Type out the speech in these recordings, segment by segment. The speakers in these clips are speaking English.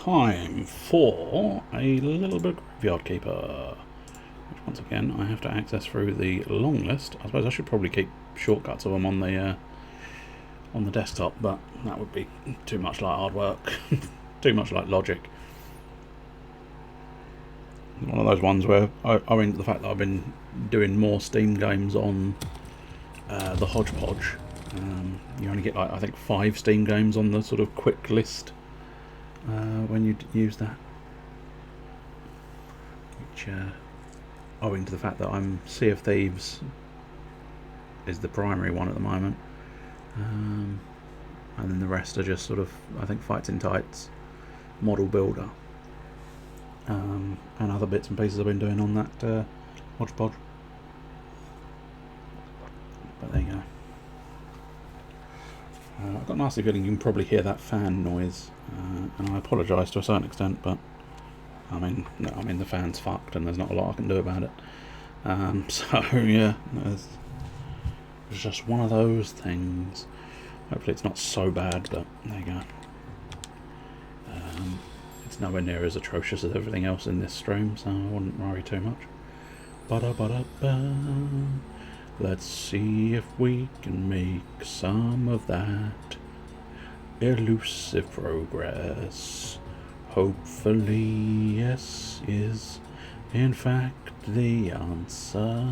time for a little bit of Graveyard Keeper, which once again I have to access through the long list. I suppose I should probably keep shortcuts of them on the desktop, but that would be too much like hard work, too much like logic. One of those ones where, owing to the fact that I've been doing more Steam games on the Hodgepodge, you only get like I think 5 Steam games on the sort of quick list when you use that, which owing to the fact that I'm Sea of Thieves is the primary one at the moment, and then the rest are just sort of, I think, Fights in Tights, Model Builder, and other bits and pieces I've been doing on that Hodgepodge. But there you go. I've got a nasty feeling you can probably hear that fan noise, and I apologise to a certain extent, but I mean the fan's fucked and there's not a lot I can do about it. So yeah, it's just one of those things. Hopefully it's not so bad, but there you go. It's nowhere near as atrocious as everything else in this stream, so I wouldn't worry too much. Ba-da-ba-da-ba. Let's see if we can make some of that elusive progress. Hopefully yes is in fact the answer,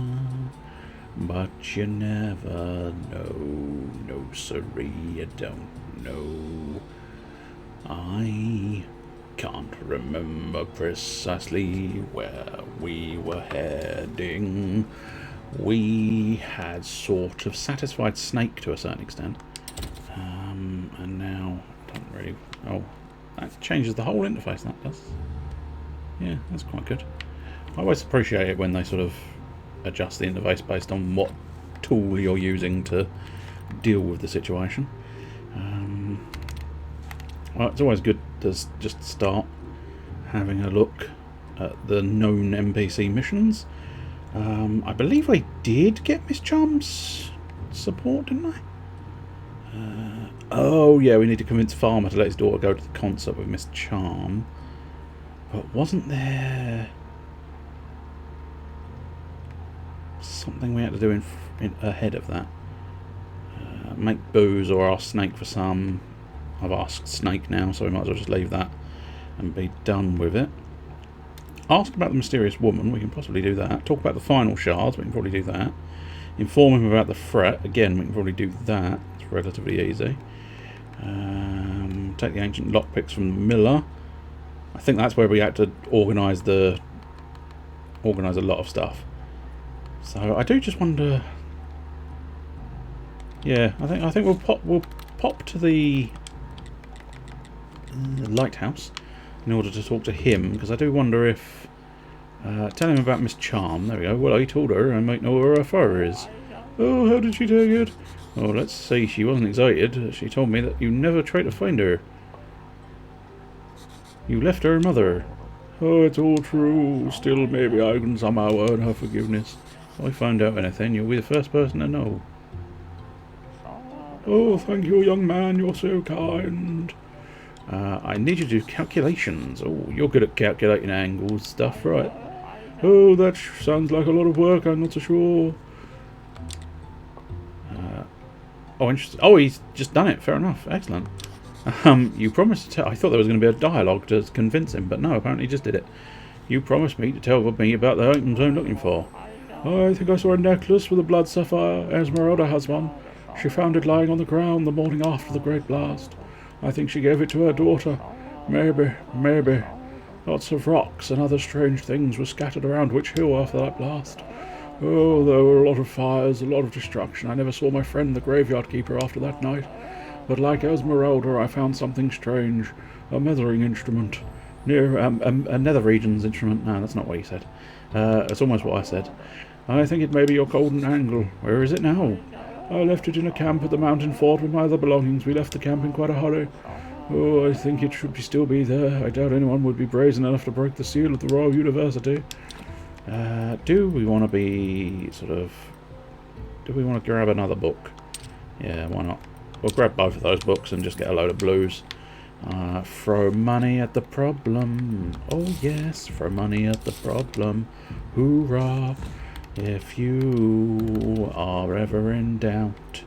but you never know. No siree, you don't know. I can't remember precisely where we were heading. We had sort of satisfied Snake to a certain extent, and now I don't really. Oh, that changes the whole interface. That does. Yeah, that's quite good. I always appreciate it when they sort of adjust the interface based on what tool you're using to deal with the situation. Well, it's always good to just start having a look at the known NPC missions. I believe I did get Miss Charm's support, didn't I? Oh yeah, we need to convince Farmer to let his daughter go to the concert with Miss Charm. But wasn't there something we had to do in ahead of that? Make booze or ask Snake for some. I've asked Snake now, so we might as well just leave that and be done with it. Ask about the mysterious woman, we can possibly do that. Talk about the final shards, we can probably do that. Inform him about the threat, again, we can probably do that. It's relatively easy. Take the ancient lockpicks from the miller. I think that's where we had to organise a lot of stuff. So I do just wonder. Yeah, I think we'll pop to the lighthouse in order to talk to him, because I do wonder if tell him about Miss Charm. There we go. Well, I told her I might know where her fire is. Oh, how did she take it? Oh, let's see, she wasn't excited. She told me that you never tried to find her. You left her mother. Oh, it's all true. Still, maybe I can somehow earn her forgiveness. If I find out anything, you'll be the first person to know. Oh, thank you, young man. You're so kind. I need you to do calculations. Oh, you're good at calculating angles stuff, right? Oh, that sounds like a lot of work. I'm not so sure. Oh, interesting. Oh, he's just done it. Fair enough. Excellent. You promised to tell. I thought there was going to be a dialogue to convince him, but no, apparently he just did it. You promised me to tell me about the items I'm looking for. I think I saw a necklace with a blood sapphire. Esmeralda has one. She found it lying on the ground the morning after the Great Blast. I think she gave it to her daughter. Maybe. Lots of rocks and other strange things were scattered around Witch Hill after that blast. Oh, there were a lot of fires, a lot of destruction. I never saw my friend the Graveyard Keeper after that night. But like Esmeralda, I found something strange. A measuring instrument. Near a nether regions instrument. No, that's not what he said. It's almost what I said. I think it may be your golden angle. Where is it now? I left it in a camp at the mountain fort with my other belongings. We left the camp in quite a hurry. Oh, I think it should still be there. I doubt anyone would be brazen enough to break the seal of the Royal University. Do we want to be sort of... Do we want to grab another book? Yeah, why not? We'll grab both of those books and just get a load of blues. Throw money at the problem. Oh yes, throw money at the problem. Hoorah! If you are ever in doubt,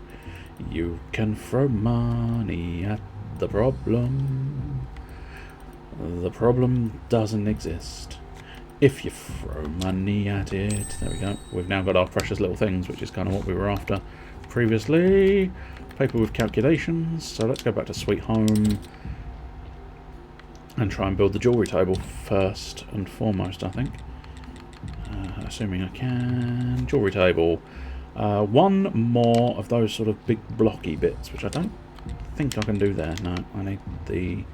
you can throw money at the problem. The problem doesn't exist if you throw money at it. There we go. We've now got our precious little things, which is kind of what we were after previously. Paper with calculations. So let's go back to Sweet Home and try and build the jewellery table first and foremost, I think. Assuming I can. Jewellery table. One more of those sort of big blocky bits, which I don't think I can do there. No, I need the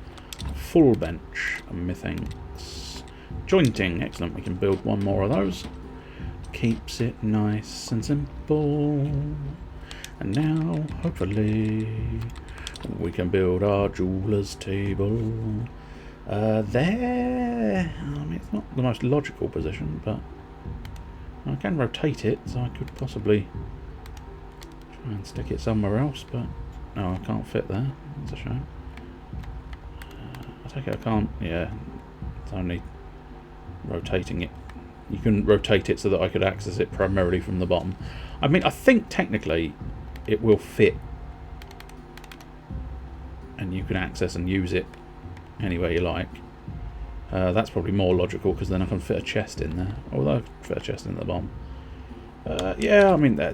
full bench, methinks. Jointing, excellent. We can build one more of those. Keeps it nice and simple. And now, hopefully, we can build our jeweller's table. There. I mean, it's not the most logical position, but I can rotate it, so I could possibly try and stick it somewhere else, but no, I can't fit there. That's a shame. I take it I can't, yeah, it's only rotating it. You can rotate it so that I could access it primarily from the bottom. I mean, I think technically it will fit and you can access and use it anywhere you like. That's probably more logical because then I can fit a chest in there. Although I can fit a chest in the bottom. Yeah, I mean, I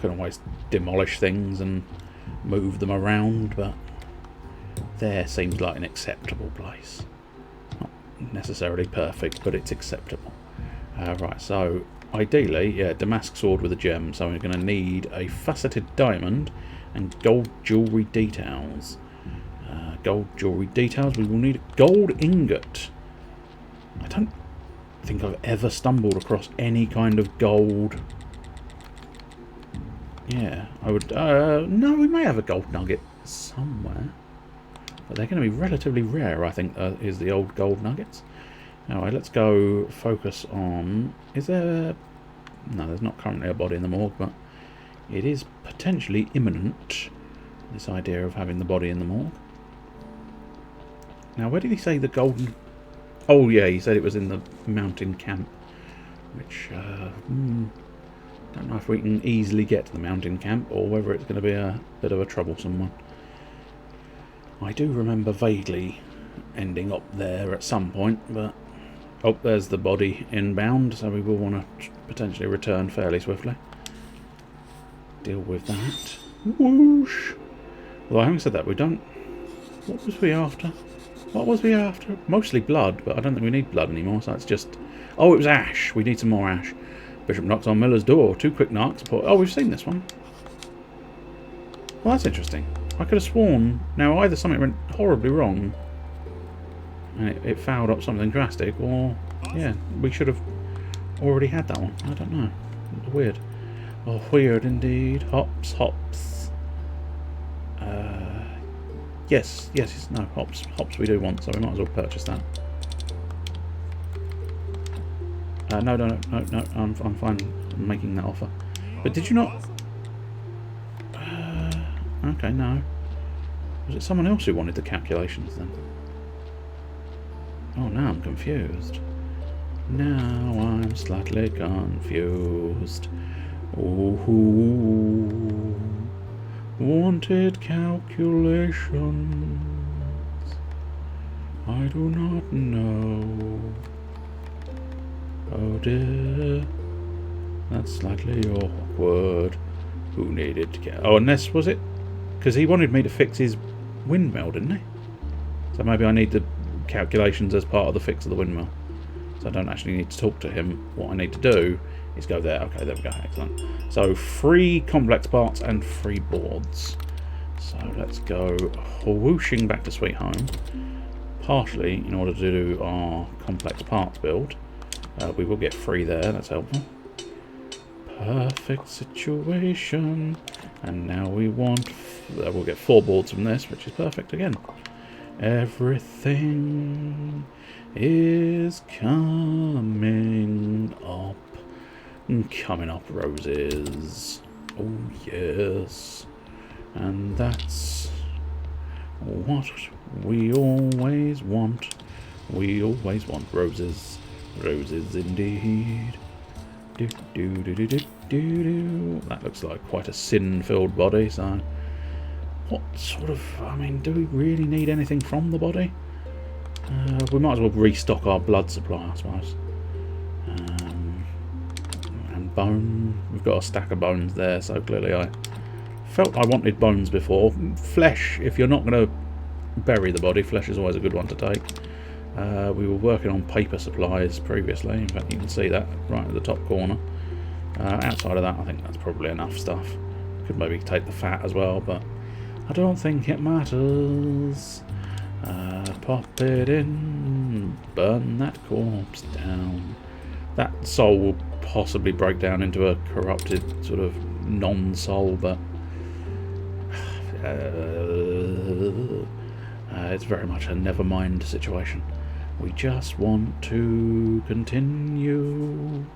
can always demolish things and move them around, but there seems like an acceptable place. Not necessarily perfect, but it's acceptable. Right, so ideally, yeah, damask sword with a gem. So we're going to need a faceted diamond and gold jewellery details. Gold jewellery details. We will need a gold ingot. I don't think I've ever stumbled across any kind of gold. Yeah, I would. No, we may have a gold nugget somewhere, but they're going to be relatively rare, I think, is the old gold nuggets. Anyway, let's go focus on... Is there... No, there's not currently a body in the morgue, but it is potentially imminent, this idea of having the body in the morgue. Now, where did he say the golden... Oh, yeah, he said it was in the mountain camp, which... don't know if we can easily get to the mountain camp, or whether it's going to be a bit of a troublesome one. I do remember vaguely ending up there at some point, but... Oh, there's the body inbound, so we will want to potentially return fairly swiftly. Deal with that. Whoosh! Well, having said that, we don't... What was we after? What was we after? Mostly blood, but I don't think we need blood anymore, so it's just... Oh, it was ash. We need some more ash. Bishop knocks on Miller's door. 2 quick knocks. Oh, we've seen this one. Well, that's interesting. I could have sworn... Now, either something went horribly wrong, and it fouled up something drastic, or... Yeah, we should have already had that one. I don't know. Weird. Oh, weird indeed. Hops, hops. Yes, no, hops we do want, so we might as well purchase that. No, I'm fine making that offer. But did you not... okay, no. Was it someone else who wanted the calculations then? Oh, now I'm confused. Now I'm slightly confused. Ooh. Wanted calculations. I do not know. Oh dear. That's slightly awkward. Who needed to... Oh, and this was it? Because he wanted me to fix his windmill, didn't he? So maybe I need the calculations as part of the fix of the windmill. So I don't actually need to talk to him. What I need to do is go there. Okay, there we go. Excellent. So 3 complex parts and 3 boards. So let's go whooshing back to Sweet Home. Partially in order to do our complex parts build. We will get 3 there. That's helpful. Perfect situation. And now we want... we'll get 4 boards from this, which is perfect again. Everything is coming up. Coming up, roses. Oh, yes. And that's What we always want. We always want roses. Roses indeed. Do, do, do, do, do, do, do. That looks like quite a sin-filled body, so... What sort of... I mean, do we really need anything from the body? We might as well restock our blood supply, I suppose. And bone. We've got a stack of bones there, so clearly I felt I wanted bones before. Flesh, if you're not going to bury the body, flesh is always a good one to take. We were working on paper supplies previously. In fact, you can see that right at the top corner. Outside of that, I think that's probably enough stuff. Could maybe take the fat as well, but I don't think it matters. Pop it in, burn that corpse down. That soul will possibly break down into a corrupted sort of non-soul, but it's very much a never-mind situation. We just want to continue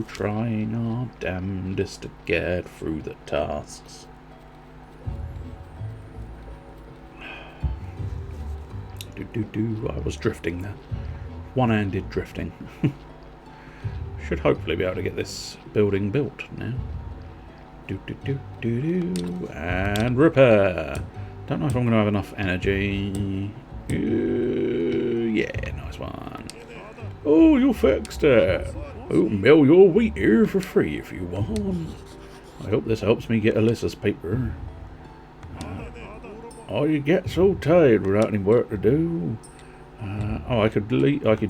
trying our damnedest to get through the tasks. I was drifting there. One-handed drifting. Should hopefully be able to get this building built now. And repair. Don't know if I'm going to have enough energy. Yeah, nice one. Oh, you fixed it. Oh, mill your wheat here for free if you want. I hope this helps me get Alyssa's paper. Oh, you get so tired without any work to do. Oh, I could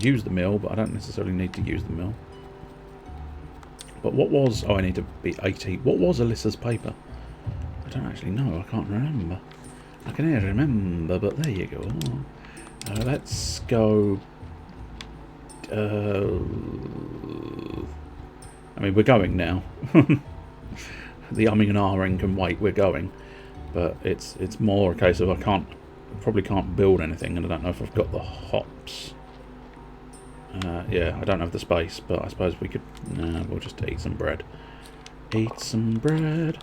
use the mill, but I don't necessarily need to use the mill. But what was... Oh, I need to be 80. What was Alyssa's paper? I don't actually know. I can't remember. I can never remember, but there you go. Let's go... I mean, we're going now. The umming and ahhing can wait. We're going. But it's more a case of I probably can't build anything, and I don't know if I've got the hops. Yeah, I don't have the space, but I suppose we could... we'll just eat some bread. Eat some bread.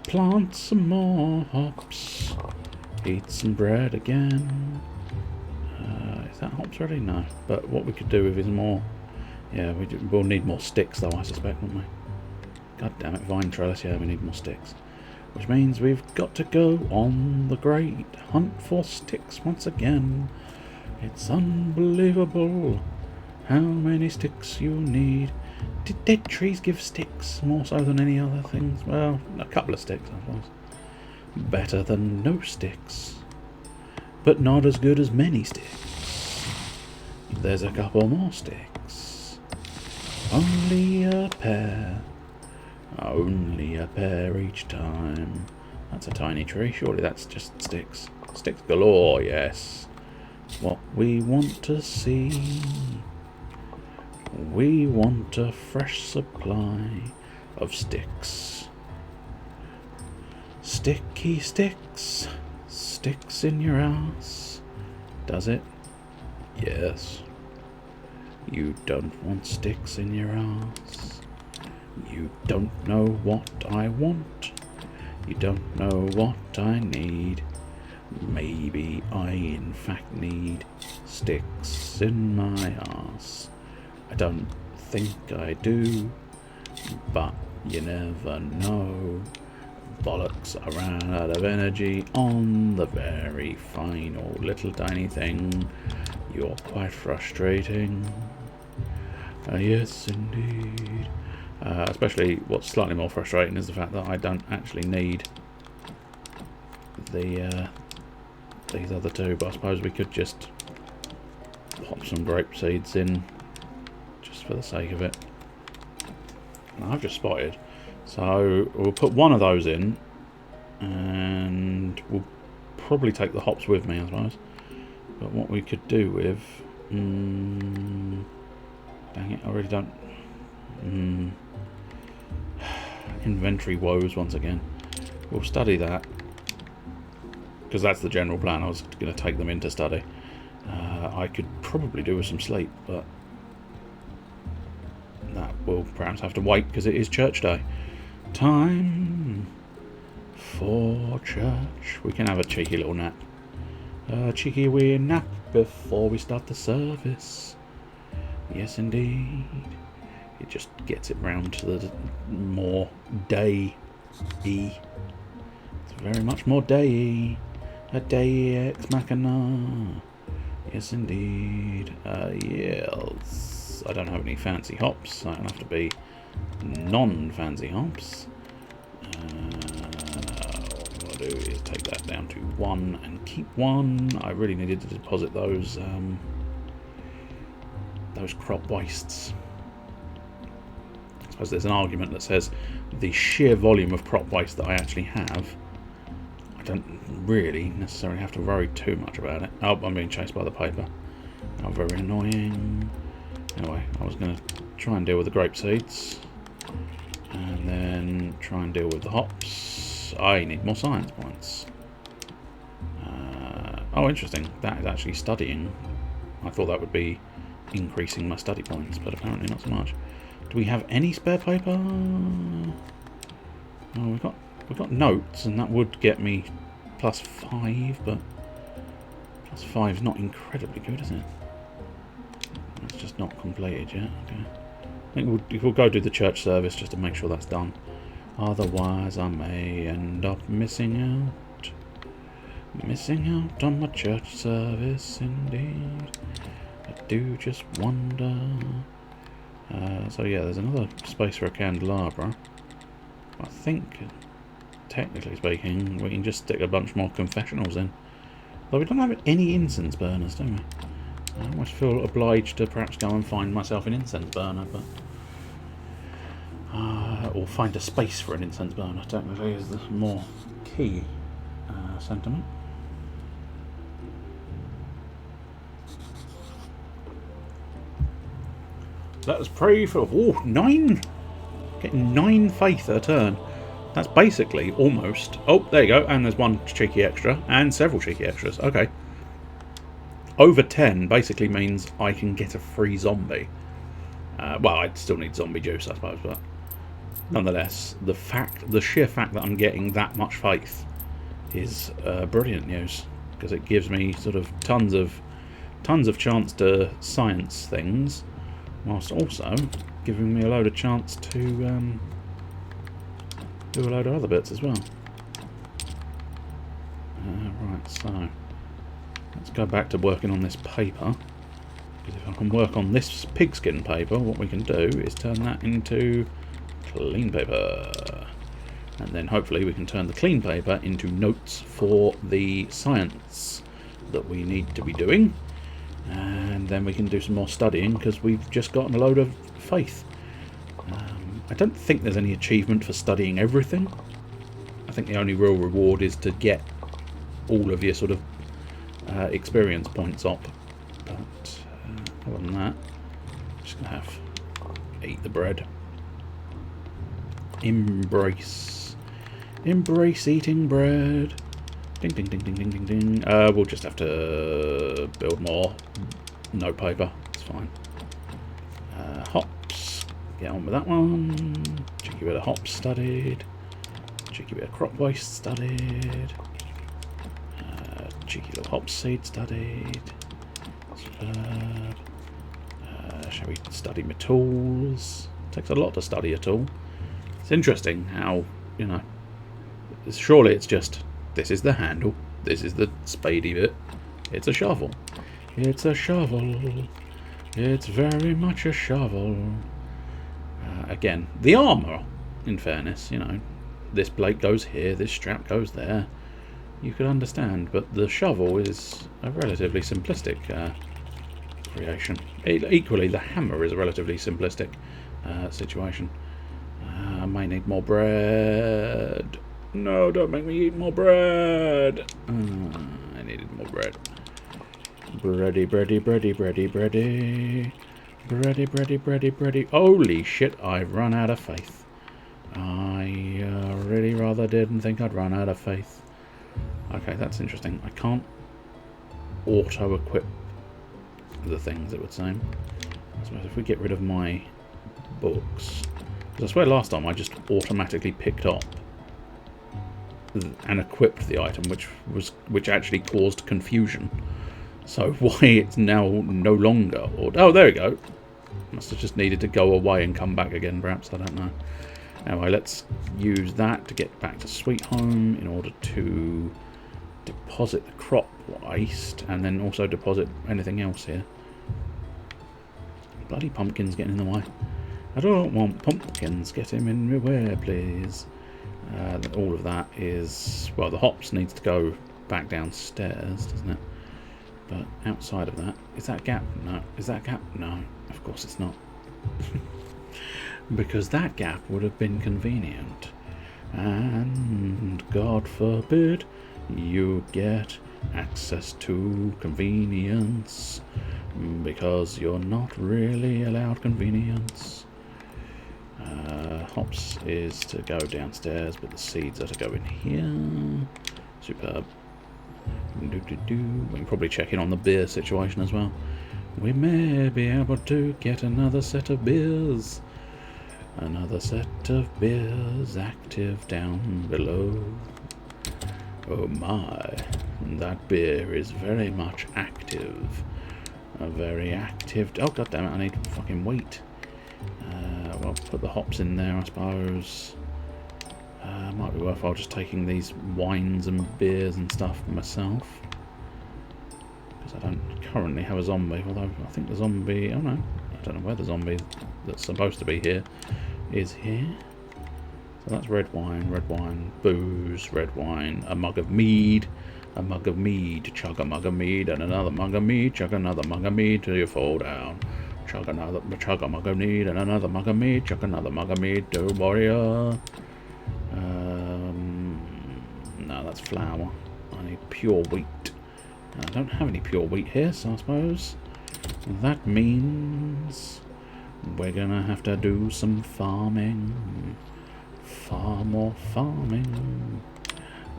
Plant some more hops. Eat some bread again. Is that hops ready? No. But what we could do with is more... Yeah, we'll need more sticks though, I suspect, won't we? God damn it, vine trellis. Yeah, we need more sticks. Which means we've got to go on the great hunt for sticks once again. It's unbelievable how many sticks you need. Did dead trees give sticks more so than any other things? Well, a couple of sticks, I suppose. Better than no sticks. But not as good as many sticks. There's a couple more sticks. Only a pair. Only a pair each time. That's a tiny tree. Surely that's just sticks. Sticks galore, yes. What we want to see. We want a fresh supply of sticks. Sticky sticks. Sticks in your ass. Does it? Yes. You don't want sticks in your ass. You don't know what I want. You don't know what I need. Maybe I in fact need sticks in my arse. I don't think I do, but you never know. Bollocks, I ran out of energy on the very final little tiny thing. You're quite frustrating. Yes, indeed. Especially what's slightly more frustrating is the fact that I don't actually need the these other two, but I suppose we could just pop some grape seeds in just for the sake of it. And I've just spotted, so we'll put one of those in and we'll probably take the hops with me, I suppose. But what we could do with dang it, I really don't inventory woes once again. We'll study that because that's the general plan. I was going to take them in to study. I could probably do with some sleep, but that will perhaps have to wait because it is church day. Time For church. We can have a cheeky little nap. A cheeky wee nap before we start the service. Yes, indeed. It just gets it round to the more day-y. It's very much more day-y. A day ex machina. Yes, indeed. Yes. I don't have any fancy hops, so it'll have to be non-fancy hops. What I'll do is take that down to 1 and keep 1. I really needed to deposit those crop wastes. I suppose there's an argument that says the sheer volume of crop waste that I actually have, I don't really necessarily have to worry too much about it. Oh, I'm being chased by the paper. Oh, very annoying. Anyway, I was going to try and deal with the grape seeds. And then try and deal with the hops. I need more science points. Oh, interesting. That is actually studying. I thought that would be increasing my study points, but apparently not so much. Do we have any spare paper? Oh, we've got notes, and that would get me +5, but +5 is not incredibly good, is it? It's just not completed yet. Okay. I think we'll go do the church service just to make sure that's done. Otherwise, I may end up missing out. Missing out on my church service, indeed. I do just wonder. So yeah, there's another space for a candelabra. I think, technically speaking, we can just stick a bunch more confessionals in. Though we don't have any incense burners, do we? I almost feel obliged to perhaps go and find myself an incense burner, but or find a space for an incense burner, technically, is the more key sentiment. Let us pray for 9. Getting 9 faith a turn. That's basically almost. Oh, there you go. And there's one cheeky extra and several cheeky extras. Okay. Over 10 basically means I can get a free zombie. Well, I'd still need zombie juice, I suppose, but nonetheless, the sheer fact that I'm getting that much faith is brilliant news, because it gives me sort of tons of chance to science things, whilst also giving me a load of chance to do a load of other bits as well. Right, so let's go back to working on this paper, because if I can work on this pigskin paper, what we can do is turn that into clean paper, and then hopefully we can turn the clean paper into notes for the science that we need to be doing, and then we can do some more studying, because we've just gotten a load of faith. I don't think there's any achievement for studying everything. I think the only real reward is to get all of your sort of experience points up. But other than that, I'm just going to eat the bread. Embrace eating bread. Ding, ding, ding, ding, ding, ding, ding. We'll just have to build more note paper. It's fine. Hops. Get on with that one. Cheeky bit of hops studied. Cheeky bit of crop waste studied. Cheeky little hop seed studied. Superb. Shall we study my tools? Takes a lot to study a tool. It's interesting how, you know, surely it's just, this is the handle, this is the spadey bit, it's a shovel. It's a shovel. It's very much a shovel. Again, the armour, in fairness, you know, this plate goes here, this strap goes there. You could understand, but the shovel is a relatively simplistic creation. Equally, the hammer is a relatively simplistic situation. I may need more bread. No, don't make me eat more bread. I needed more bread. Bready, bready, bready, bready, bready. Bready, bready, bready, bready. Holy shit, I've run out of faith. I really rather didn't think I'd run out of faith. Okay, that's interesting. I can't auto-equip the things, it would seem. I suppose if we get rid of my books... Because I swear last time I just automatically picked up and equipped the item, which actually caused confusion. So why it's now no longer ordered? Oh, there we go. Must have just needed to go away and come back again, perhaps. I don't know. Anyway, let's use that to get back to Sweet Home in order to deposit the crop waste and then also deposit anything else here. Bloody pumpkins getting in the way. I don't want pumpkins. Get him in my way, please. All of that is... Well, the hops needs to go back downstairs, doesn't it? But outside of that... Is that gap? No. Is that gap? No. Of course it's not. Because that gap would have been convenient. And God forbid you get access to convenience. Because you're not really allowed convenience. Hops is to go downstairs, but the seeds are to go in here. Superb. We can probably check in on the beer situation as well. We may be able to get another set of beers. Another set of beers active down below. Oh my, that beer is very much active. A very active... Oh god damn it, I need fucking wheat. Well, put the hops in there, I suppose. Might be worthwhile just taking these wines and beers and stuff myself. Because I don't currently have a zombie, although I think the zombie... Oh no, I don't know where the zombie that's supposed to be here is here. So that's red wine, booze, red wine, a mug of mead, chug a mug of mead, and another mug of mead, chug another mug of mead till you fall down. Chug a mug of mead, and another mug of mead, chug another mug of mead, do warrior. No, that's flour. I need pure wheat. I don't have any pure wheat here, so I suppose that means we're gonna have to do some farming. Far more farming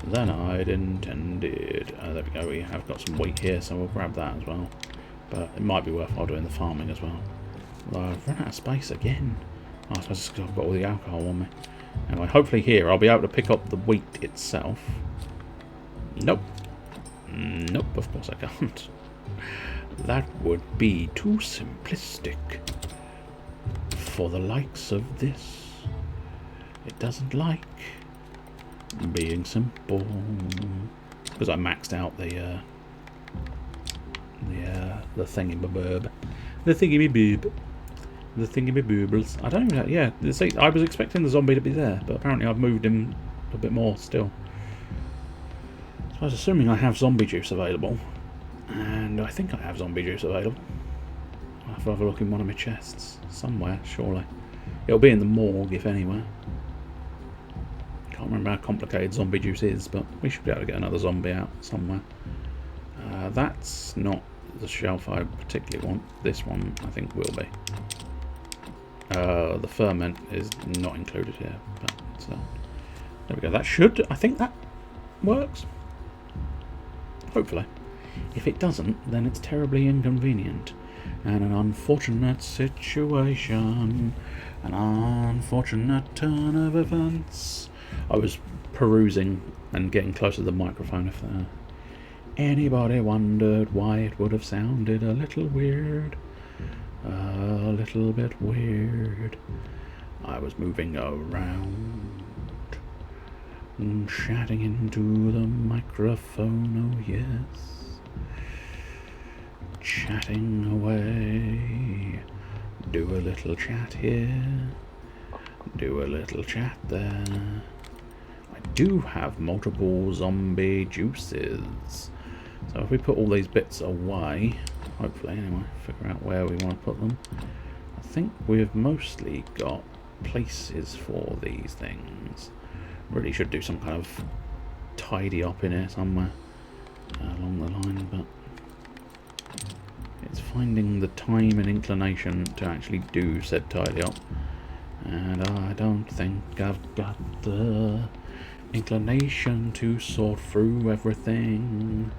than I'd intended. There we go, we have got some wheat here, so we'll grab that as well. But it might be worthwhile doing the farming as well. Although I've run out of space again. Oh, I suppose it's because I've got all the alcohol on me. Anyway, hopefully here I'll be able to pick up the wheat itself. Nope. Nope, of course I can't. That would be too simplistic for the likes of this. It doesn't like being simple. Because I maxed out the thingy-boob. The thingy-boob. The thingy-boobles. I don't even know. Yeah, see, I was expecting the zombie to be there, but apparently I've moved him a bit more still. So I was assuming I have zombie juice available. And I think I have zombie juice available. I'll have to have a look in one of my chests. Somewhere, surely. It'll be in the morgue, if anywhere. Can't remember how complicated zombie juice is, but we should be able to get another zombie out somewhere. That's not the shelf I particularly want. This one, I think, will be. The ferment is not included here, but there we go. That should, I think that works. Hopefully. If it doesn't, then it's terribly inconvenient. And an unfortunate situation. An unfortunate turn of events. I was perusing and getting closer to the microphone if anybody wondered why it would have sounded a little weird. A little bit weird. I was moving around and chatting into the microphone, oh yes. Chatting away. Do a little chat here. Do a little chat there. I do have multiple zombie juices. So if we put all these bits away, hopefully anyway, figure out where we want to put them. I think we've mostly got places for these things. Really should do some kind of tidy up in here somewhere along the line, but it's finding the time and inclination to actually do said tidy up. And I don't think I've got the inclination to sort through everything.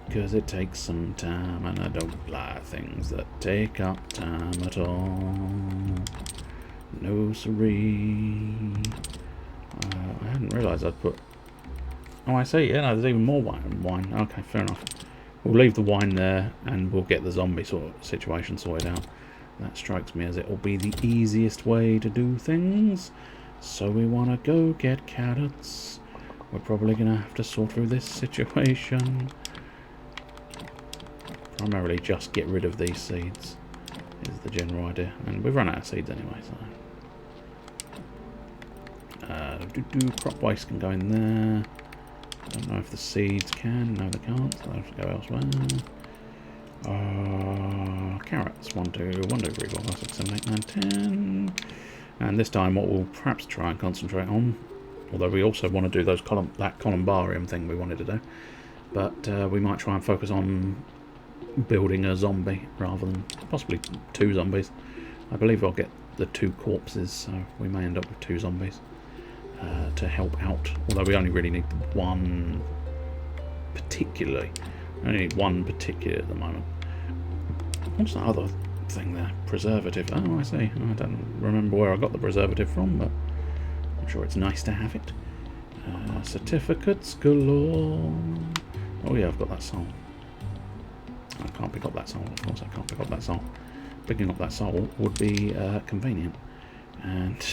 Because it takes some time, and I don't like things that take up time at all. No siree. I hadn't realised I'd put Oh, I see. Yeah, no, there's even more wine. Okay, fair enough. We'll leave the wine there, and we'll get the zombie sort of situation sorted out. That strikes me as it will be the easiest way to do things. So we want to go get carrots. We're probably going to have to sort through this situation. Primarily just get rid of these seeds is the general idea. And we've run out of seeds anyway, so... crop waste can go in there. Don't know if the seeds can. No, they can't. So they'll have to go elsewhere. Carrots. 1, 2, 3, 4, 5, 6, 7, 8, 9, 10. And this time what we'll perhaps try and concentrate on, although we also want to do those that columbarium thing we wanted to do, but we might try and focus on building a zombie rather than possibly 2 zombies. I believe I'll get the 2 corpses, so we may end up with 2 zombies to help out, although we only really need 1 particularly. I only need 1 particular at the moment. What's that other thing there? Preservative. Oh, I see. I don't remember where I got the preservative from, but I'm sure it's nice to have it. Certificates galore. Oh yeah, I've got that soul. I can't pick up that soul. Of course I can't pick up that soul. Picking up that soul would be convenient. And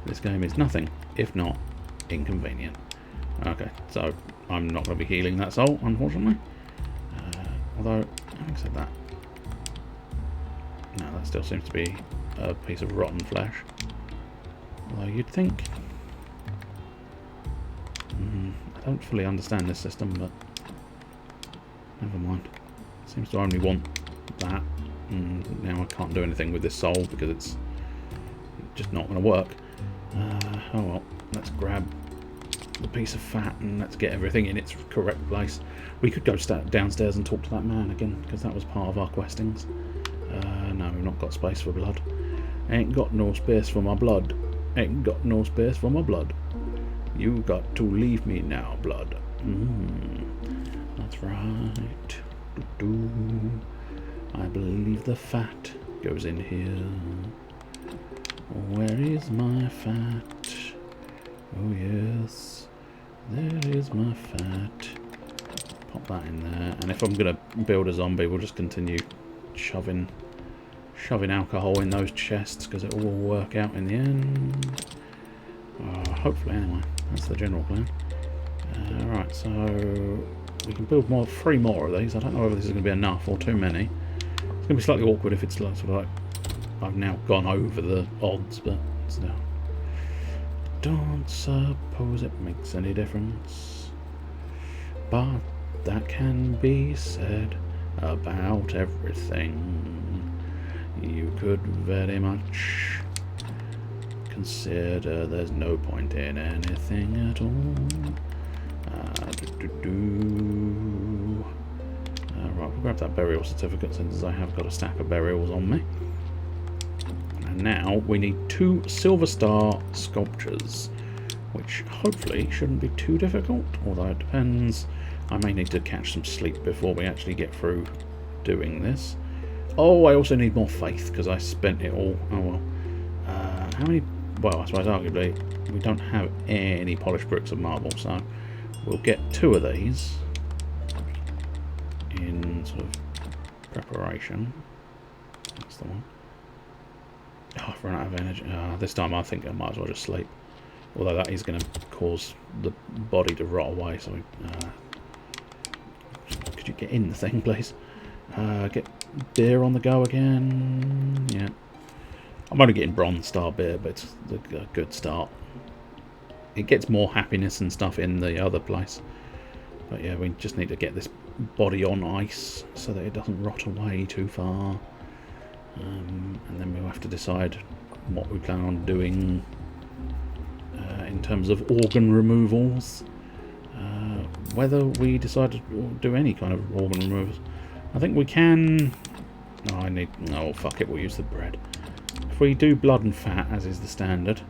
this game is nothing if not inconvenient. Okay, so I'm not going to be healing that soul, unfortunately. Although, having said that, no, that still seems to be a piece of rotten flesh. Although you'd think... I don't fully understand this system, but never mind. It seems to only want that. And now I can't do anything with this soul because it's just not going to work. Oh well, let's grab the piece of fat and let's get everything in its correct place. We could go downstairs and talk to that man again, because that was part of our questings. No, we've not got space for blood. Ain't got no space for my blood. Ain't got no space for my blood. You got to leave me now, blood. That's right. I believe the fat goes in here. Where is my fat? Oh yes, there is my fat. Pop that in there. And if I'm going to build a zombie, we'll just continue shoving alcohol in those chests, because it will work out in the end. Hopefully, anyway. That's the general plan. Right, so we can build 3 more of these. I don't know whether this is going to be enough or too many. It's going to be slightly awkward if it's sort of like I've now gone over the odds, but still. Don't suppose it makes any difference, but that can be said about everything. You could very much consider there's no point in anything at all. Right, we'll grab that burial certificate since I have got a stack of burials on me. And now we need 2 silver star sculptures, which hopefully shouldn't be too difficult, although it depends. I may need to catch some sleep before we actually get through doing this. Oh, I also need more faith because I spent it all. Oh well. How many? Well, I suppose arguably we don't have any polished bricks of marble, so we'll get 2 of these in sort of preparation. That's the one. Oh, I've run out of energy. This time I think I might as well just sleep. Although that is going to cause the body to rot away, so could you get in the thing, please? Get beer on the go again. Yeah. I'm only getting bronze star beer, but it's a good start. It gets more happiness and stuff in the other place. But yeah, we just need to get this body on ice so that it doesn't rot away too far. And then we'll have to decide what we plan on doing in terms of organ removals. Whether we decide to do any kind of organ removals. I think we can... No, fuck it, we'll use the bread. If we do blood and fat, as is the standard,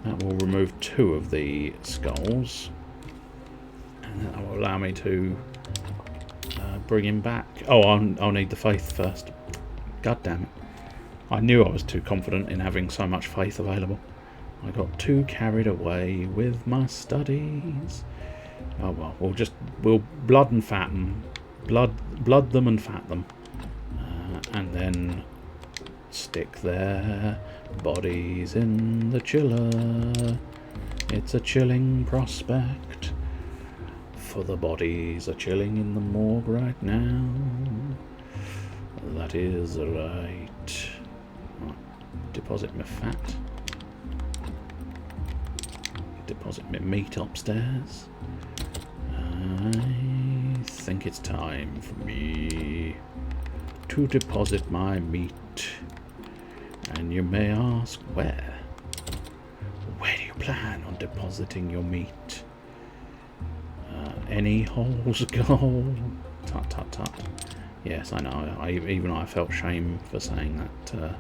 that will remove 2 of the skulls. And that will allow me to bring him back. Oh, I'll need the faith first. God damn it. I knew I was too confident in having so much faith available. I got too carried away with my studies. Oh well, we'll blood and fat them, blood them and fat them, and then stick their bodies in the chiller. It's a chilling prospect, for the bodies are chilling in the morgue right now. That is right. Deposit my fat. Deposit my meat upstairs. I think it's time for me to deposit my meat. And you may ask, where? Where do you plan on depositing your meat? Any holes go? Tut tut tut. Yes, I know. Even I felt shame for saying that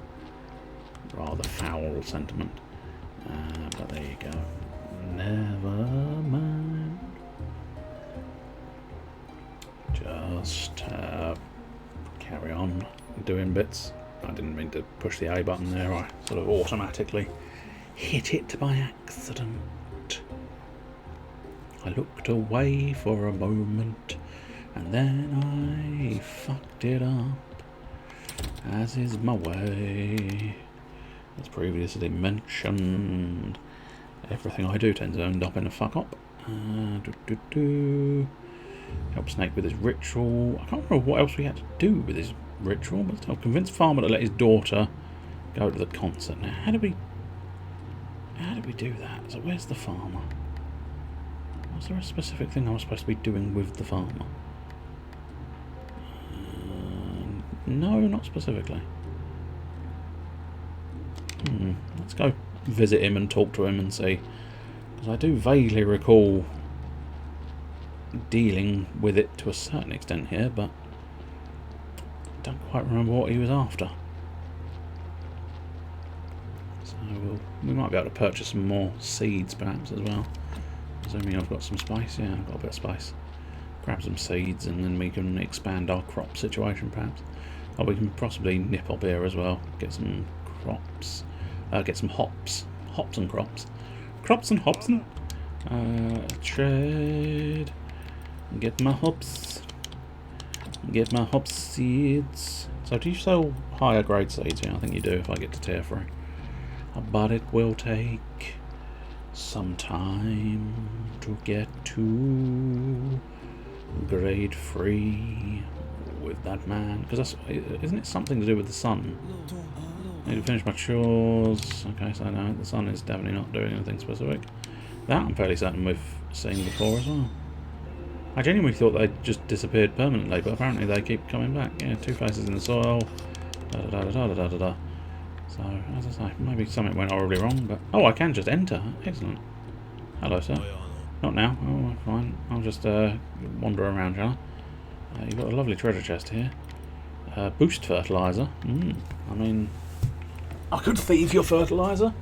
rather foul sentiment. But there you go. Never mind. Just carry on doing bits. I didn't mean to push the A button there. I sort of automatically hit it by accident. I looked away for a moment and then I fucked it up, as is my way. As previously mentioned, everything I do tends to end up in a fuck up. Help Snake with his ritual. I can't remember what else we had to do with his ritual, but I'll convince Farmer to let his daughter go to the concert. Now, how do we do that? So where's the farmer? Was there a specific thing I was supposed to be doing with the farmer? No, not specifically. Let's go visit him and talk to him and see. Because I do vaguely recall dealing with it to a certain extent here, but I don't quite remember what he was after. So we might be able to purchase some more seeds perhaps as well. Assuming I've got some space. Yeah, I've got a bit of space. Grab some seeds and then we can expand our crop situation perhaps. Oh, we can possibly nip up here as well. Get some crops. Get some hops. Hops and crops. Crops and hops and... trade. Get my hops. Get my hop seeds. So do you sell higher grade seeds? Yeah, I think you do if I get to tier 3. But it will take some time to get to grade 3 with that man. Because isn't it something to do with the sun? I need to finish my chores. Okay, so no, the sun is definitely not doing anything specific. That I'm fairly certain we've seen before as well. I genuinely thought they just disappeared permanently, but apparently they keep coming back. Yeah, 2 faces in the soil. Da da da da da da da. So, as I say, maybe something went horribly wrong, but... Oh, I can just enter. Excellent. Hello, sir. Not now. Oh, fine. I'll just wander around, shall I? You've got a lovely treasure chest here. Boost fertilizer. I mean... I could thieve your fertilizer.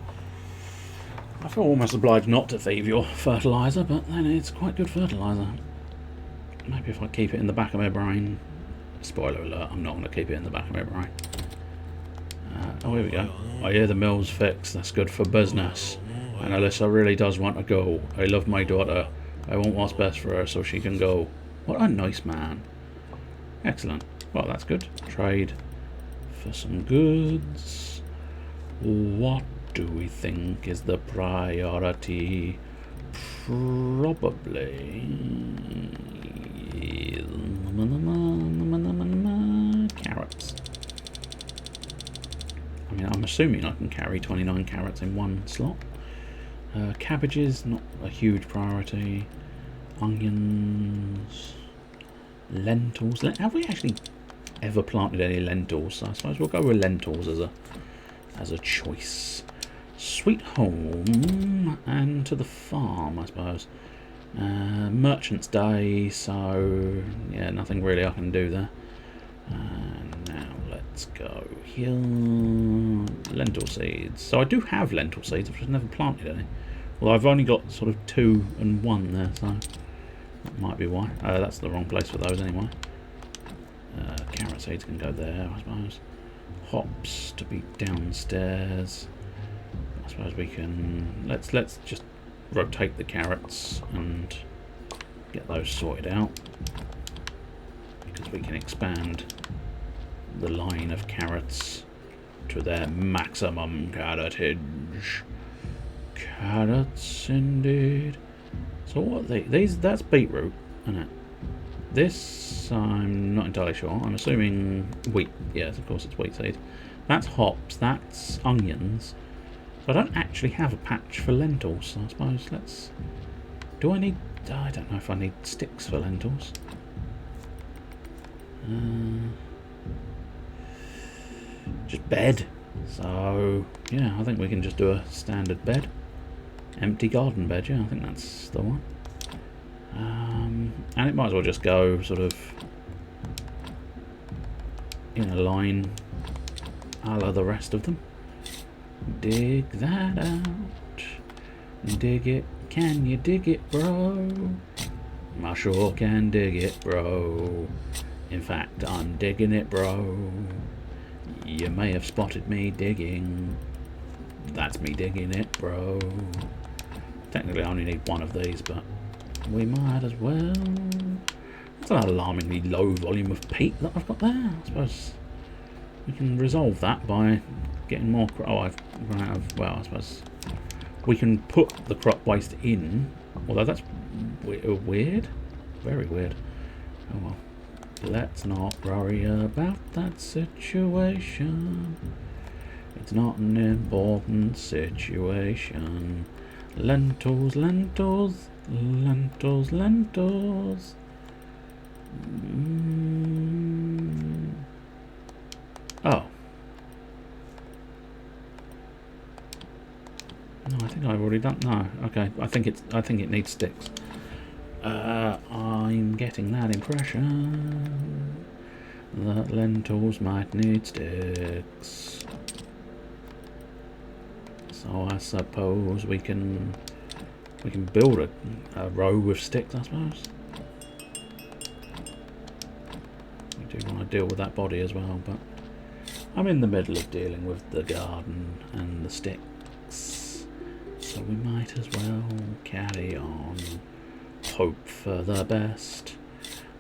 I feel almost obliged not to thieve your fertilizer, but then it's quite good fertilizer. Maybe if I keep it in the back of my brain. Spoiler alert, I'm not going to keep it in the back of my brain. Oh, here we go. I hear the mill's fixed. That's good for business. And Alyssa really does want to go. I love my daughter. I want what's best for her so she can go. What a nice man. Excellent. Well, that's good. Trade for some goods. What do we think is the priority? Probably carrots. I mean, I'm assuming I can carry 29 carrots in one slot. Cabbages, not a huge priority. Onions, lentils. Have we actually ever planted any lentils? So I suppose we'll go with lentils as a choice. Sweet home and to the farm, I suppose. Merchant's Day, so yeah, nothing really I can do there. Now let's go here. Lentil seeds. So I do have lentil seeds, I've just never planted any. Well, I've only got sort of 2 and 1 there, so that might be why. That's the wrong place for those anyway. Carrot seeds can go there, I suppose. Hops to be downstairs. I suppose we can... Let's just rotate the carrots and get those sorted out. Because we can expand the line of carrots to their maximum carrotage. Carrots indeed. So what are these? That's beetroot, isn't it? This, I'm not entirely sure. I'm assuming wheat. Yes, of course it's wheat seed. That's hops. That's onions. So I don't actually have a patch for lentils. So I suppose let's... Do I need... I don't know if I need sticks for lentils. Just bed. So, yeah, I think we can just do a standard bed. Empty garden bed, yeah, I think that's the one. And it might as well just go sort of in a line a la the rest of them. Dig that out. Dig it. Can you dig it, bro? I sure can dig it, bro. In fact, I'm digging it, bro. You may have spotted me digging. That's me digging it, bro. Technically, I only need one of these, but we might as well. That's an alarmingly low volume of peat that I've got there. I suppose we can resolve that by getting more... Oh, I've run out of... Well, I suppose we can put the crop waste in. Although that's weird. Very weird. Oh well. Let's not worry about that situation. It's not an important situation. Lentils, lentils, lentils, lentils. Oh. No, I think I've already done... No, okay. I think it needs sticks. I'm getting that impression that lentils might need sticks. So I suppose we can build a row with sticks, I suppose. We do want to deal with that body as well, but I'm in the middle of dealing with the garden and the sticks, so we might as well carry on. Hope for the best,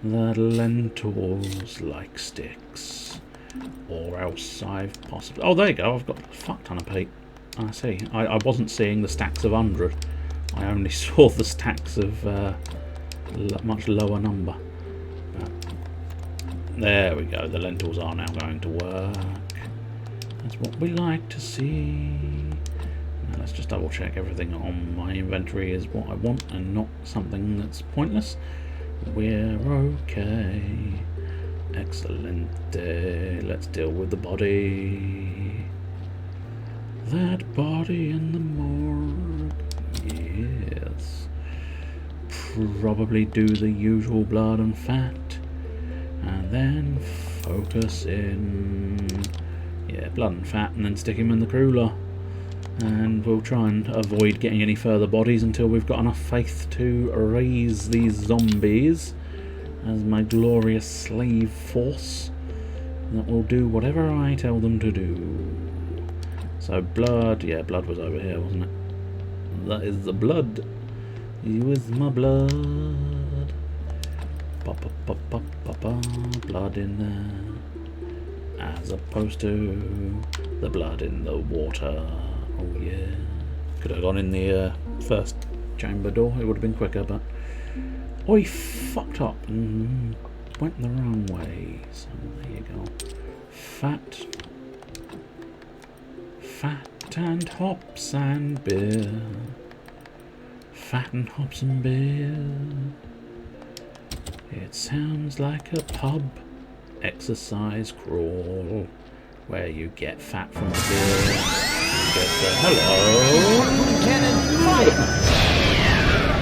that lentils like sticks, or else I've possibly... Oh, there you go, I've got a fuck ton of peat. I see. I wasn't seeing the stacks of 100. I only saw the stacks of much lower number. But there we go, the lentils are now going to work. That's what we like to see. Now let's just double check everything on my inventory is what I want and not something that's pointless. We're okay. Excellent. Let's deal with the body. That body in the morgue. Yes. Probably do the usual blood and fat. And then focus in. Yeah, blood and fat, and then stick him in the cruller. And we'll try and avoid getting any further bodies until we've got enough faith to raise these zombies as my glorious slave force that will do whatever I tell them to do. So blood, yeah, blood was over here, wasn't it? That is the blood. You is my blood. Blood in there. As opposed to the blood in the water. Oh yeah. Could have gone in the first chamber door, it would have been quicker, but... Oh, he fucked up and went the wrong way. So there you go. Fat and hops and beer. Fat and hops and beer. It sounds like a pub exercise crawl where you get fat from a beer. You get the hello.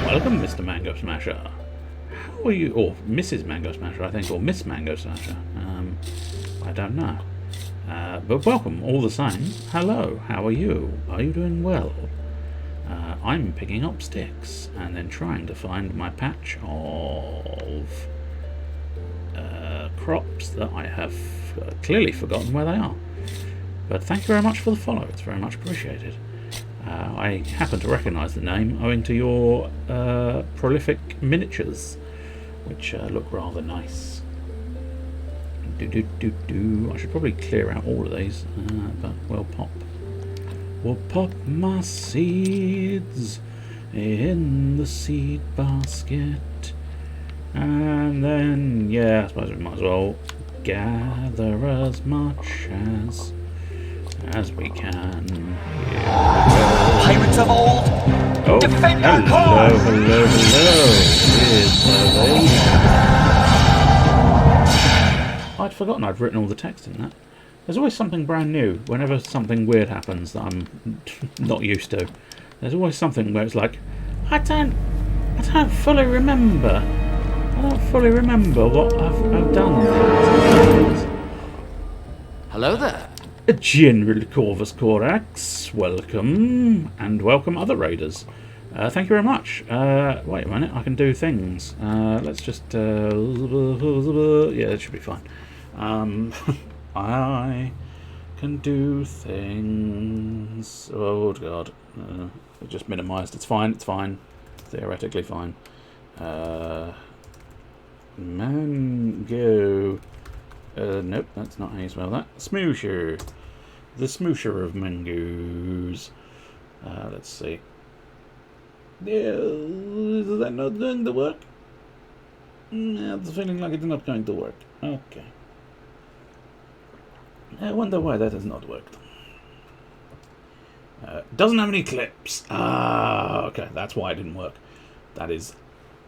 Welcome, Mr. Mango Smasher. How are you? Or Mrs. Mango Smasher, I think, or Miss Mango Smasher. I don't know. But welcome all the same. Hello, how are you? Are you doing well? I'm picking up sticks and then trying to find my patch of crops that I have clearly forgotten where they are. But thank you very much for the follow, it's very much appreciated. I happen to recognise the name owing to your prolific miniatures, which look rather nice. I should probably clear out all of these, but we'll pop my seeds in the seed basket, and then I suppose we might as well gather as much as we can. Pirates of old, defend our cause! Hello. Here's I'd forgotten I'd written all the text in that. There's always something brand new whenever something weird happens that I'm not used to. There's always something where it's like, I don't fully remember. I don't fully remember what I've done. Hello there. General Corvus Corax, welcome, and welcome other raiders. Thank you very much. Wait a minute, I can do things. Let's just... yeah, that should be fine. I can do things... Oh, God. Just minimised. It's fine. Theoretically fine. Mango... nope, that's not how you spell that. Smoosher. The smoosher of mangoes. Let's see. Is that not going to work? I have the feeling like it's not going to work. Okay. I wonder why that has not worked. Doesn't have any clips. Okay, that's why it didn't work. That is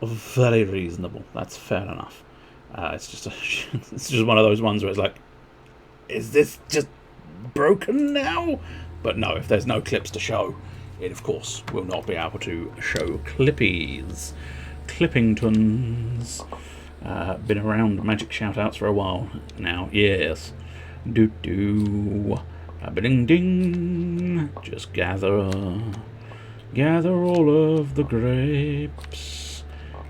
very reasonable. That's fair enough. It's just one of those ones where it's like, is this just broken now? But no, if there's no clips to show, it of course will not be able to show clippies. Clippingtons. Been around Magic Shoutouts for a while now. Yes. Doo-doo. Ding. Just gather all of the grapes.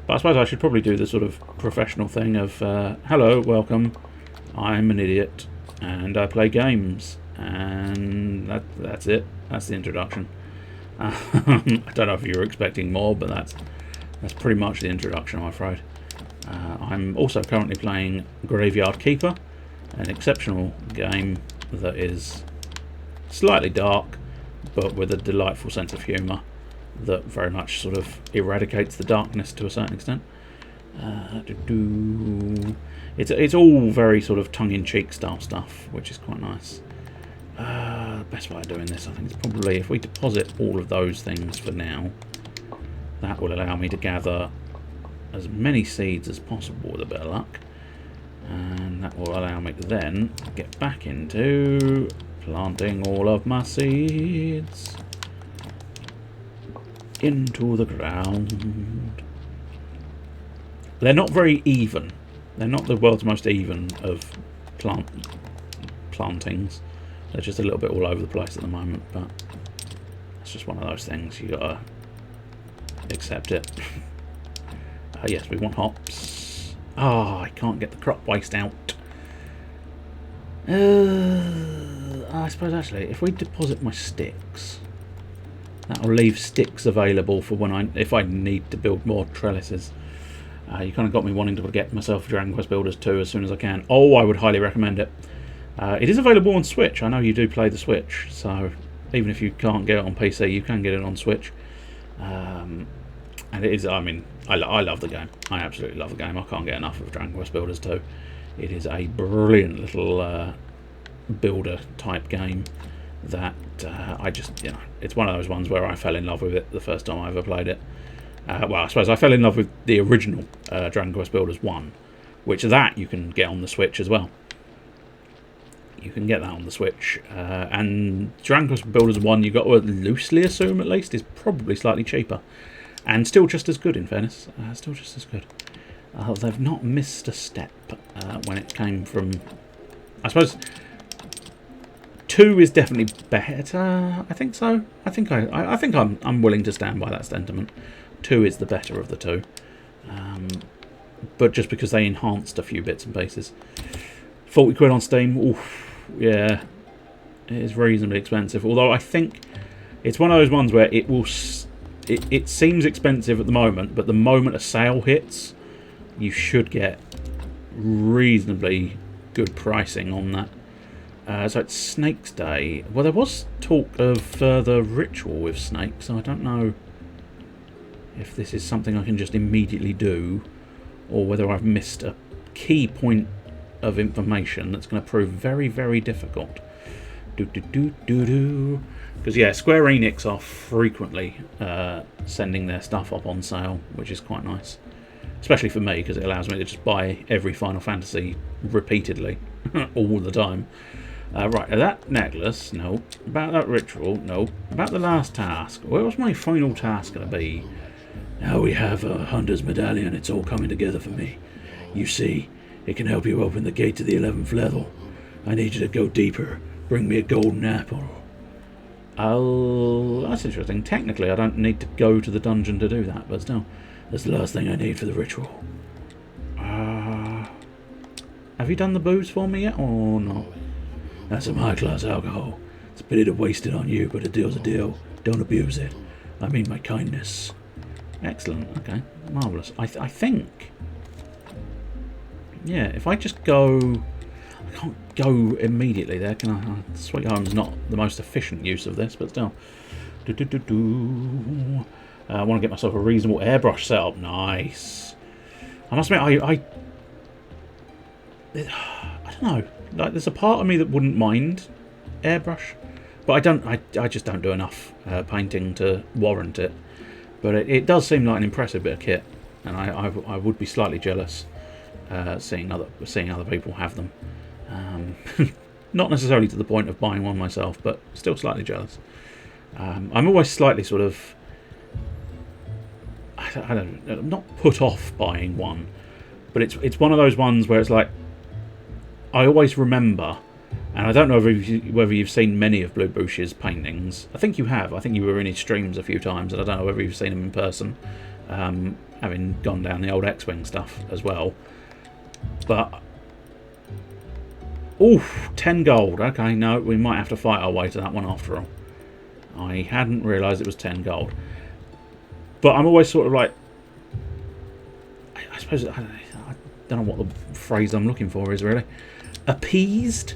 But I suppose I should probably do the sort of professional thing of, hello, welcome, I'm an idiot, and I play games, and that's it. That's the introduction. I don't know if you were expecting more, but that's pretty much the introduction, I'm afraid. I'm also currently playing Graveyard Keeper, an exceptional game that is slightly dark, but with a delightful sense of humour that very much sort of eradicates the darkness to a certain extent. It's all very sort of tongue-in-cheek style stuff, which is quite nice. Best way of doing this, I think, is probably if we deposit all of those things for now, that will allow me to gather as many seeds as possible with a bit of luck, and that will allow me to then get back into planting all of my seeds into the ground. They're not very even. They're not the world's most even of plantings. They're just a little bit all over the place at the moment, but it's just one of those things. You gotta accept it. Yes, we want hops. I can't get the crop waste out. I suppose actually, if we deposit my sticks, that'll leave sticks available for if I need to build more trellises. You kind of got me wanting to get myself Dragon Quest Builders 2 as soon as I can. Oh, I would highly recommend it. It is available on Switch. I know you do play the Switch, so even if you can't get it on PC, you can get it on Switch. And it is, I mean, I love the game. I absolutely love the game. I can't get enough of Dragon Quest Builders 2. It is a brilliant little builder type game that I just, it's one of those ones where I fell in love with it the first time I ever played it. Well, I suppose I fell in love with the original Dragon Quest Builders 1, which that you can get on the Switch as well. You can get that on the Switch. And Dragon Quest Builders 1, you've got to loosely assume at least, is probably slightly cheaper. And still just as good, in fairness. Still just as good. They've not missed a step when it came from... I suppose 2 is definitely better. I think so. I think I'm willing to stand by that sentiment. 2 is the better of the two. But just because they enhanced a few bits and pieces. 40 quid on Steam. Oof, yeah. It is reasonably expensive. Although I think It's one of those ones where it will... It seems expensive at the moment, but the moment a sale hits, you should get reasonably good pricing on that. So it's Snake's Day. Well, there was talk of further ritual with snakes, so I don't know if this is something I can just immediately do, or whether I've missed a key point of information that's going to prove very, very difficult. Because, yeah, Square Enix are frequently sending their stuff up on sale, which is quite nice. Especially for me, because it allows me to just buy every Final Fantasy repeatedly, all the time. Right, that necklace, no. About that ritual, no. About the last task, where was my final task going to be? Now we have a Hunter's Medallion, it's all coming together for me. You see, it can help you open the gate to the 11th level. I need you to go deeper. Bring me a golden apple. Oh, that's interesting. Technically, I don't need to go to the dungeon to do that, but still. That's the last thing I need for the ritual. Have you done the booze for me yet, or not? That's some high-class alcohol. It's a pity to waste it on you, but a deal's a deal. Don't abuse it. I mean my kindness. Excellent. Okay. Marvellous. I think... Yeah, if I just go... I can't go immediately there, can I? Sweet Home's not the most efficient use of this, but still. I want to get myself a reasonable airbrush setup. Nice. I must admit, I don't know. Like, there's a part of me that wouldn't mind airbrush, but I don't. I just don't do enough painting to warrant it. But it does seem like an impressive bit of kit, and I would be slightly jealous seeing other people have them. Not necessarily to the point of buying one myself, but still slightly jealous. I'm always slightly sort of, I'm not put off buying one, but it's one of those ones where it's like, I always remember, and I don't know whether you've seen many of Blue Bush's paintings. I think you have. I think you were in his streams a few times, and I don't know whether you've seen him in person, having gone down the old X-Wing stuff as well. But oof, 10 gold. Okay, no, we might have to fight our way to that one after all. I hadn't realised it was 10 gold. But I'm always sort of like, I suppose, I don't know what the phrase I'm looking for is really. Appeased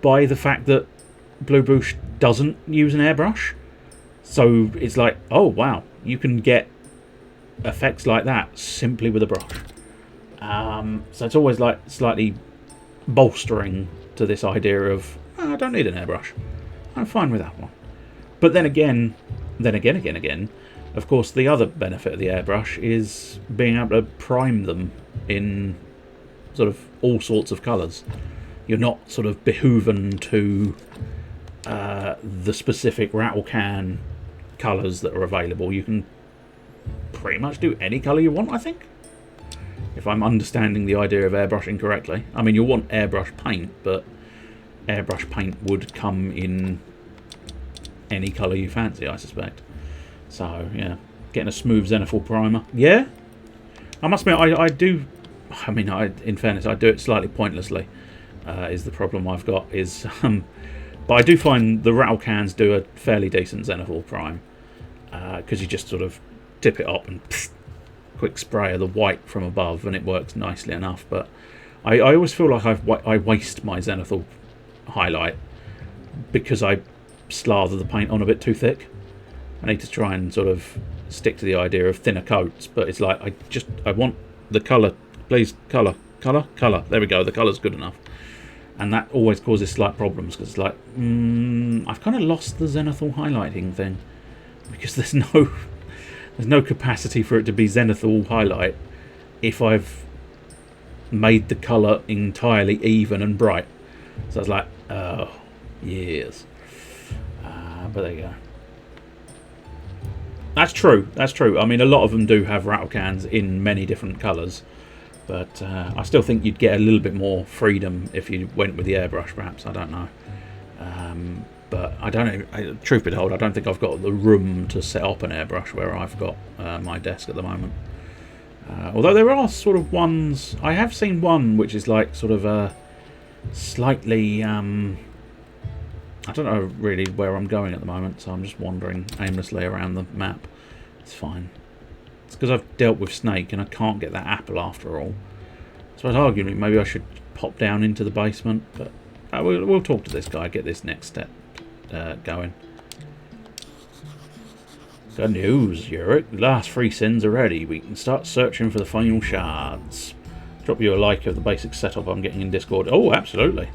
by the fact that Blue Bush doesn't use an airbrush. So it's like, oh wow, you can get effects like that simply with a brush. So it's always like slightly bolstering to this idea of, oh, I don't need an airbrush. I'm fine with that one. But then again, of course, the other benefit of the airbrush is being able to prime them in sort of all sorts of colours. You're not sort of behooven to the specific rattle can colours that are available. You can pretty much do any colour you want, I think. If I'm understanding the idea of airbrushing correctly. I mean, you'll want airbrush paint, but airbrush paint would come in any colour you fancy, I suspect. So, yeah. Getting a smooth Zenithal primer. Yeah? I must admit, I do... I mean, in fairness, I do it slightly pointlessly, is the problem I've got. But I do find the rattle cans do a fairly decent Zenithal prime. Because you just sort of tip it up and... quick spray of the white from above, and it works nicely enough. But I always feel like I waste my Zenithal highlight because I slather the paint on a bit too thick. I need to try and sort of stick to the idea of thinner coats, but it's like I want the colour, please, colour. There we go, the colour's good enough. And that always causes slight problems because it's like, I've kind of lost the Zenithal highlighting thing because there's no capacity for it to be Zenithal highlight if I've made the colour entirely even and bright. So it's like, oh, yes. But there you go. That's true. I mean, a lot of them do have rattle cans in many different colours. But I still think you'd get a little bit more freedom if you went with the airbrush, perhaps. I don't know. But I don't know, truth be told, I don't think I've got the room to set up an airbrush where I've got my desk at the moment. Although there are sort of ones, I have seen one which is like sort of a slightly, I don't know really where I'm going at the moment, so I'm just wandering aimlessly around the map. It's fine. It's because I've dealt with Snake and I can't get that apple after all. So I'd argue maybe I should pop down into the basement, but we'll talk to this guy, get this next step going. Good news, Yurik. The last 3 sins are ready. We can start searching for the final shards. Drop you a like of the basic setup I'm getting in Discord. Oh, absolutely.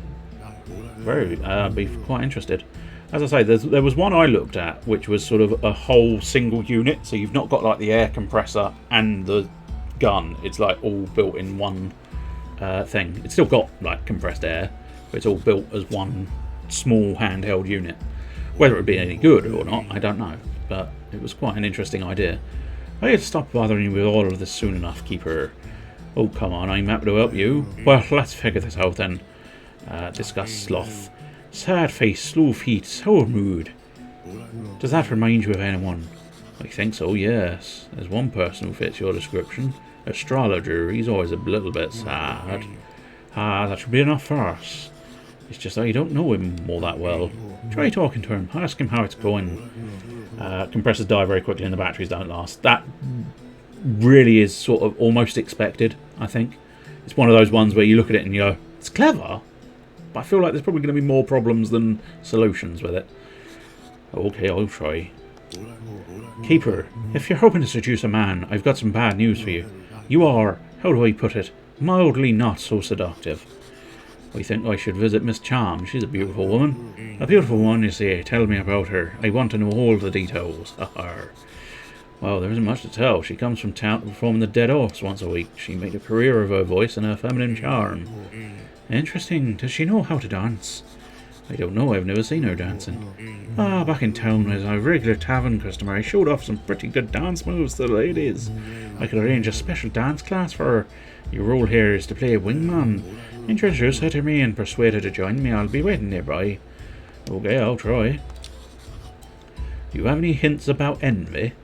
Be quite interested. As I say, there was one I looked at, which was sort of a whole single unit. So you've not got like the air compressor and the gun. It's like all built in one thing. It's still got like compressed air, but it's all built as one small handheld unit. Whether it would be any good or not, I don't know. But it was quite an interesting idea. I had to stop bothering you with all of this soon enough, Keeper. Oh, come on, I'm happy to help you. Well, let's figure this out then. Discuss sloth. Sad face, slow feet, sour mood. Does that remind you of anyone? I think so, yes. There's one person who fits your description. Astrologer, he's always a little bit sad. That should be enough for us. It's just that you don't know him all that well. Try talking to him, ask him how it's going. Compressors die very quickly and the batteries don't last. That really is sort of almost expected, I think. It's one of those ones where you look at it and you go, it's clever, but I feel like there's probably going to be more problems than solutions with it. Okay, I'll try. Keeper, if you're hoping to seduce a man, I've got some bad news for you. You are, how do I put it, mildly not so seductive. I think I should visit Miss Charm. She's a beautiful woman. A beautiful one, you see. Tell me about her. I want to know all the details. Well, there isn't much to tell. She comes from town to perform the Dead Horse once a week. She made a career of her voice and her feminine charm. Interesting. Does she know how to dance? I don't know. I've never seen her dancing. Back in town as a regular tavern customer, I showed off some pretty good dance moves to the ladies. I could arrange a special dance class for her. Your role here is to play a wingman. Introduce her to me and persuade her to join me. I'll be waiting nearby. Okay, I'll try. Do you have any hints about envy?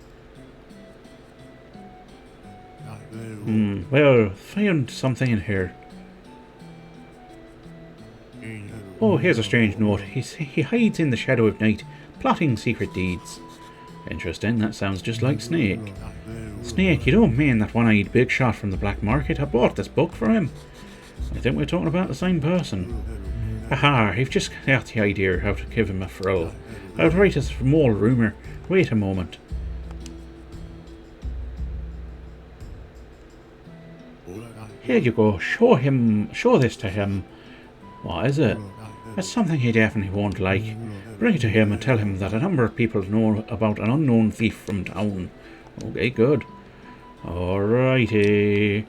Well, found something in here. Oh, here's a strange note. He hides in the shadow of night, plotting secret deeds. Interesting, that sounds just like Snake. Snake, you don't mean that one-eyed big shot from the black market? I bought this book for him. I think we're talking about the same person. Aha, you've just got the idea how to give him a thrill. I'll write a small rumour. Wait a moment. Here you go. Show this to him. What is it? It's something he definitely won't like. Bring it to him and tell him that a number of people know about an unknown thief from town. Okay, good. Alrighty.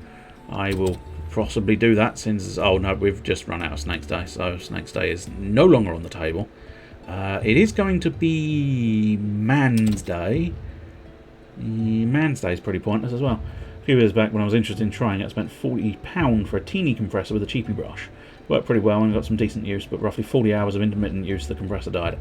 I will possibly do that since... Oh no, we've just run out of Snake's Day, so Snake's Day is no longer on the table. It is going to be Man's Day. Man's Day is pretty pointless as well. A few years back when I was interested in trying it, I spent £40 for a teeny compressor with a cheapy brush. Worked pretty well and got some decent use, but roughly 40 hours of intermittent use, the compressor died.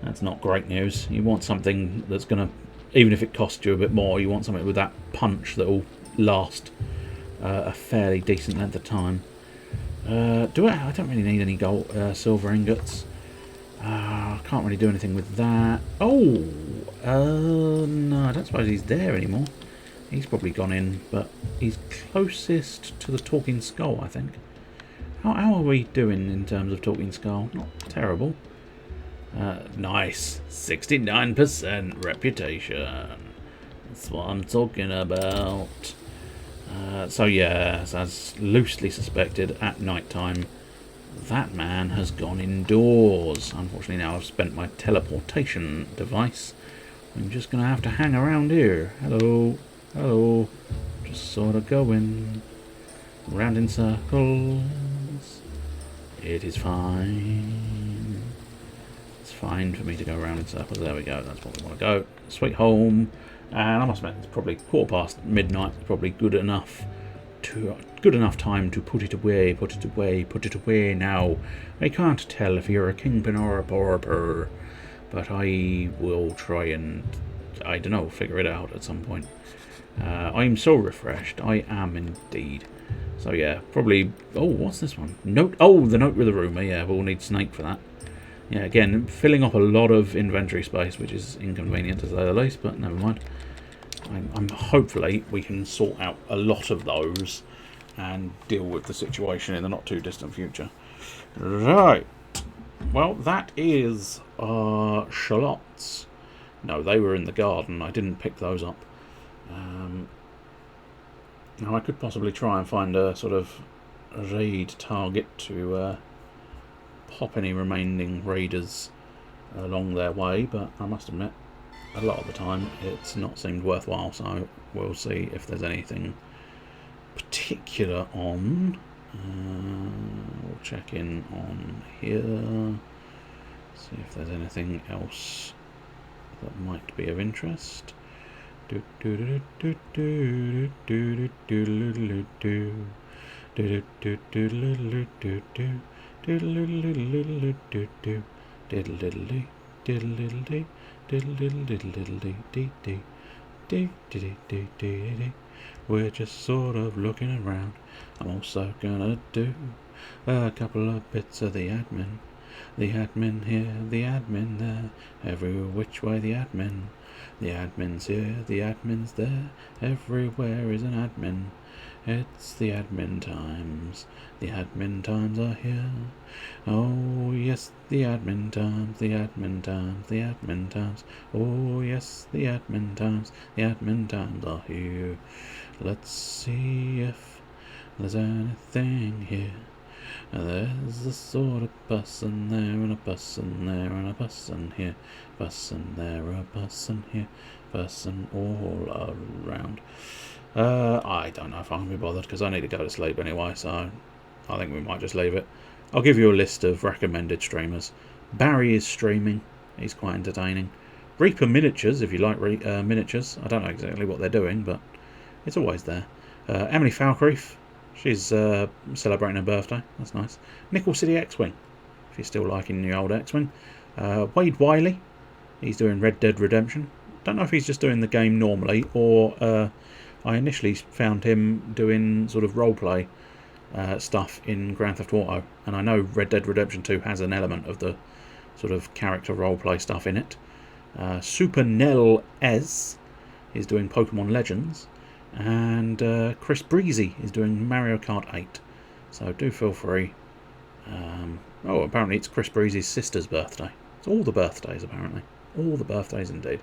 That's not great news. You want something that's going to, even if it costs you a bit more, you want something with that punch that will last a fairly decent length of time. I don't really need any gold, silver ingots. I can't really do anything with that. Oh, no, I don't suppose he's there anymore. He's probably gone in, but he's closest to the Talking Skull, I think. How are we doing in terms of Talking Skull? Not terrible. Nice. 69% reputation. That's what I'm talking about. So yeah, as loosely suspected, at night time, that man has gone indoors. Unfortunately now I've spent my teleportation device. I'm just going to have to hang around here. Hello. Hello. Just sort of going round in circles. It is fine. It's fine for me to go around in circles. There we go. That's what we want to go. Sweet home. And I must admit, it's probably midnight. Probably good enough time to put it away. Put it away now. I can't tell if you're a kingpin or a pauper, but I will try and, I don't know, figure it out at some point. I'm so refreshed. I am indeed. So yeah, probably... Oh, what's this one? Note. Oh, the note with the rumour. Yeah, we'll need Snake for that. Yeah, again, filling up a lot of inventory space, which is inconvenient to say the least, but never mind. I'm hopefully we can sort out a lot of those and deal with the situation in the not too distant future. Right. Well, that is shallots. No, they were in the garden. I didn't pick those up. Now I could possibly try and find a sort of raid target to pop any remaining raiders along their way, but I must admit, a lot of the time it's not seemed worthwhile, so we'll see if there's anything particular on. We'll check in on here, see if there's anything else that might be of interest. We're just sort of looking around. I'm also gonna do a couple of bits of the admin. The admin here, the admin there, every which way the admin. The admin's here, the admin's there, everywhere is an admin. It's the admin times. The admin times are here. Oh yes, the admin times, the admin times, the admin times. Oh yes, the admin times, the admin times are here. Let's see if there's anything here. There's a sort of person there, and a person there, and a person here. Person there, a person here. Person all around. I don't know if I'm going to be bothered, because I need to go to sleep anyway, so I think we might just leave it. I'll give you a list of recommended streamers. Barry is streaming. He's quite entertaining. Reaper Miniatures, if you like miniatures. I don't know exactly what they're doing, but it's always there. Emily Falkreef. She's celebrating her birthday. That's nice. Nickel City X-Wing, if you're still liking the old X-Wing. Wade Wiley. He's doing Red Dead Redemption. Don't know if he's just doing the game normally, or I initially found him doing sort of roleplay stuff in Grand Theft Auto, and I know Red Dead Redemption 2 has an element of the sort of character roleplay stuff in it. Super Nell Ez is doing Pokemon Legends, and Chris Breezy is doing Mario Kart 8. So do feel free. Oh, apparently it's Chris Breezy's sister's birthday. It's all the birthdays, apparently. All the birthdays indeed.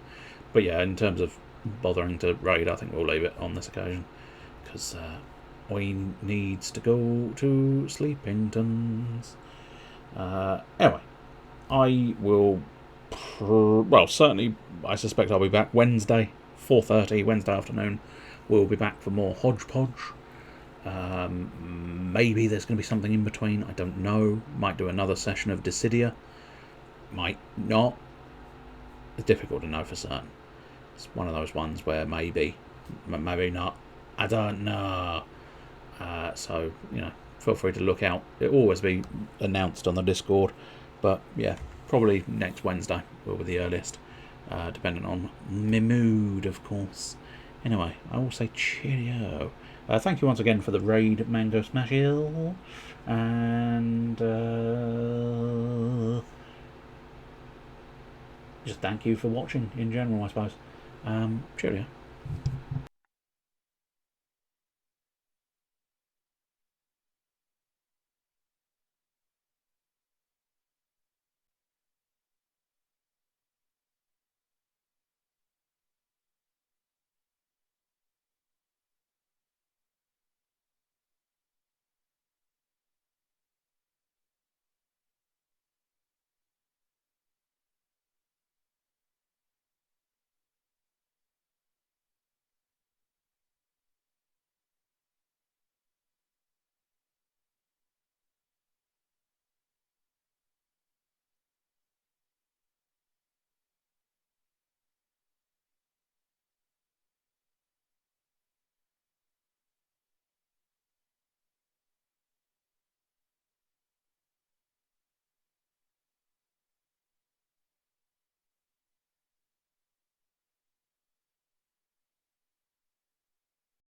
But yeah, in terms of bothering to raid, I think we'll leave it on this occasion, because we needs to go to Sleepingtons. Anyway, I will... Well, certainly, I suspect I'll be back Wednesday, 4:30, Wednesday afternoon. We'll be back for more Hodgepodge. Maybe there's going to be something in between. I don't know. Might do another session of Dissidia. Might not. It's difficult to know for certain. It's one of those ones where maybe not. I don't know. So, feel free to look out. It'll always be announced on the Discord. But, yeah, probably next Wednesday will be the earliest. Depending on my mood, of course. Anyway, I will say cheerio. Thank you once again for the raid, Mango Smash Hill. And just thank you for watching in general, I suppose. Cheerio.